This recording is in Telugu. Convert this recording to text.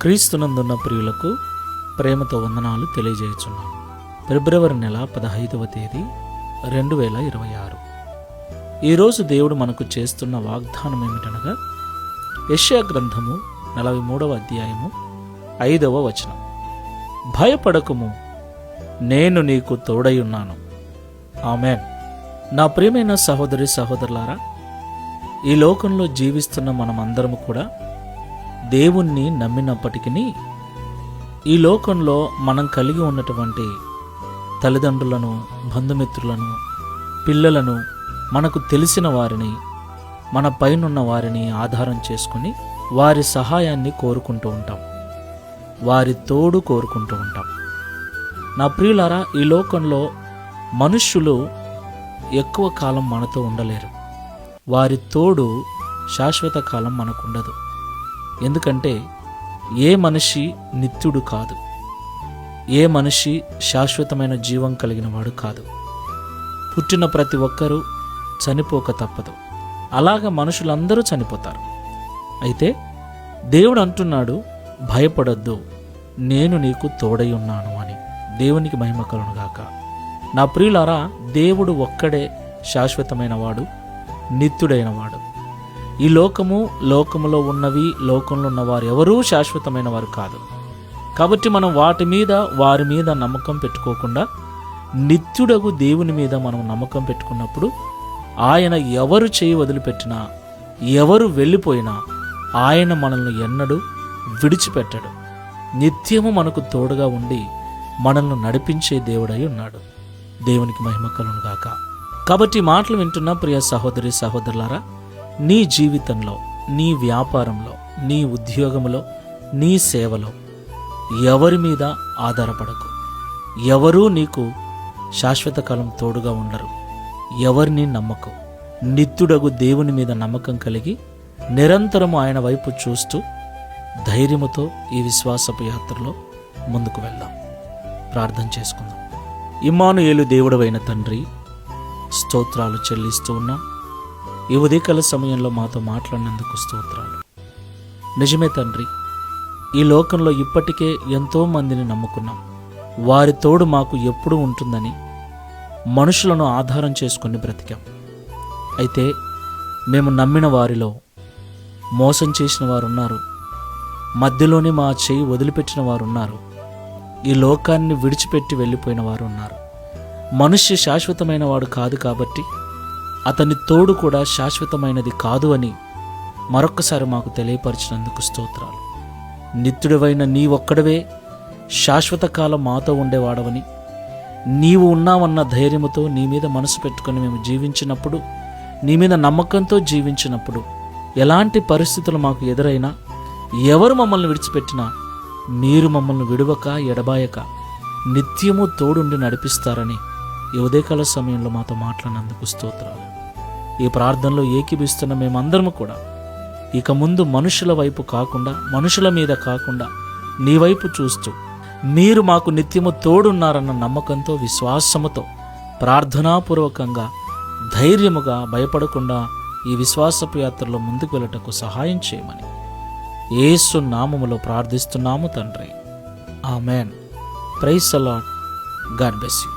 క్రీస్తునందున్న ప్రియులకు ప్రేమతో వందనాలు తెలియజేయుచున్నాను. ఫిబ్రవరి నెల 15వ తేదీ 2026. ఈరోజు దేవుడు మనకు చేస్తున్న వాగ్దానం ఏమిటనగా యెషయా గ్రంథము 43వ అధ్యాయము 5వ వచనం. భయపడకుము, నేను నీకు తోడై ఉన్నాను. ఆమేన్. నా ప్రియమైన సహోదరి సహోదరులారా, ఈ లోకంలో జీవిస్తున్న మనమందరము కూడా దేవుణ్ణి నమ్మినప్పటికీ ఈ లోకంలో మనం కలిగి ఉన్నటువంటి తల్లిదండ్రులను, బంధుమిత్రులను, పిల్లలను, మనకు తెలిసిన వారిని, మన పైనున్న వారిని ఆధారం చేసుకుని వారి సహాయాన్ని కోరుకుంటూ ఉంటాం, వారి తోడు కోరుకుంటూ ఉంటాం. నా ప్రియులారా, ఈ లోకంలో మనుష్యులు ఎక్కువ కాలం మనతో ఉండలేరు. వారి తోడు శాశ్వత కాలం మనకుండదు. ఎందుకంటే ఏ మనిషి నిత్యుడు కాదు, ఏ మనిషి శాశ్వతమైన జీవం కలిగిన వాడు కాదు. పుట్టిన ప్రతి ఒక్కరూ చనిపోక తప్పదు. అలాగ మనుషులందరూ చనిపోతారు. అయితే దేవుడు అంటున్నాడు, భయపడొద్దు, నేను నీకు తోడై ఉన్నాను అని. దేవునికి మహిమ కలుగునుగాక. నా ప్రియులారా, దేవుడు ఒక్కడే శాశ్వతమైన వాడు, నిత్యుడైన వాడు. ఈ లోకములో ఉన్నవి, లోకంలో ఉన్నవారు ఎవరూ శాశ్వతమైన వారు కాదు. కాబట్టి మనం వారి మీద నమ్మకం పెట్టుకోకుండా నిత్యుడగు దేవుని మీద మనం నమ్మకం పెట్టుకున్నప్పుడు ఆయన ఎవరు చేయి వదిలిపెట్టినా, ఎవరు వెళ్ళిపోయినా ఆయన మనల్ని ఎన్నడూ విడిచిపెట్టడు. నిత్యము మనకు తోడుగా ఉండి మనల్ని నడిపించే దేవుడై ఉన్నాడు. దేవునికి మహిమ కలుగునుగాక. కాబట్టి మాటలు వింటున్న ప్రియ సహోదరి సహోదరులారా, నీ జీవితంలో, నీ వ్యాపారంలో, నీ ఉద్యోగంలో, నీ సేవలో ఎవరి మీద ఆధారపడకు. ఎవరూ నీకు శాశ్వత కాలం తోడుగా ఉండరు. ఎవరిని నమ్మకు. నిత్యుడగు దేవుని మీద నమ్మకం కలిగి నిరంతరము ఆయన వైపు చూస్తూ ధైర్యముతో ఈ విశ్వాసపు యాత్రలో ముందుకు వెళ్దాం. ప్రార్థన చేసుకుందాం. ఇమ్మానుయేలు దేవుడవైన తండ్రి, స్తోత్రాలు చెల్లిస్తూ ఉన్నాం. ఈ ఉదయకాల సమయంలో మాతో మాట్లాడినందుకు స్తోత్రాలు. నిజమే తండ్రి, ఈ లోకంలో ఇప్పటికే ఎంతో మందిని నమ్ముకున్నాం. వారి తోడు మాకు ఎప్పుడూ ఉంటుందని మనుషులను ఆధారం చేసుకుని బ్రతికాం. అయితే మేము నమ్మిన వారిలో మోసం చేసిన వారు ఉన్నారు, మధ్యలోనే మా చేయి వదిలిపెట్టిన వారు ఉన్నారు, ఈ లోకాన్ని విడిచిపెట్టి వెళ్ళిపోయిన వారు ఉన్నారు. మనుష్య శాశ్వతమైన వాడు కాదు కాబట్టి అతని తోడు కూడా శాశ్వతమైనది కాదు అని మరొక్కసారి మాకు తెలియపరిచినందుకు స్తోత్రాలు. నిత్యుడవైన నీ ఒక్కడవే శాశ్వత కాలం మాతో ఉండేవాడవని, నీవు ఉన్నావన్న ధైర్యముతో నీ మీద మనసు పెట్టుకొని మేము జీవించినప్పుడు, నీ మీద నమ్మకంతో జీవించినప్పుడు, ఎలాంటి పరిస్థితులు మాకు ఎదురైనా, ఎవరు మమ్మల్ని విడిచిపెట్టినా మీరు మమ్మల్ని విడువక ఎడబాయక నిత్యము తోడుండి నడిపిస్తారని ఈ ఉదయకాల సమయంలో మాతో మాట్లాడినందుకు స్తోత్రాలు. ఈ ప్రార్థనలో ఏకీభిస్తున్న మేమందరము కూడా ఇక ముందు మనుషుల వైపు కాకుండా, మనుషుల మీద కాకుండా నీ వైపు చూస్తూ మీరు మాకు నిత్యము తోడున్నారన్న నమ్మకంతో, విశ్వాసముతో, ప్రార్థనాపూర్వకంగా, ధైర్యముగా, భయపడకుండా ఈ విశ్వాసపు యాత్రలో ముందుకు వెళ్ళటకు సహాయం చేయమని యేసు నామములో ప్రార్థిస్తున్నాము తండ్రి. Amen. Praise the Lord. God bless you.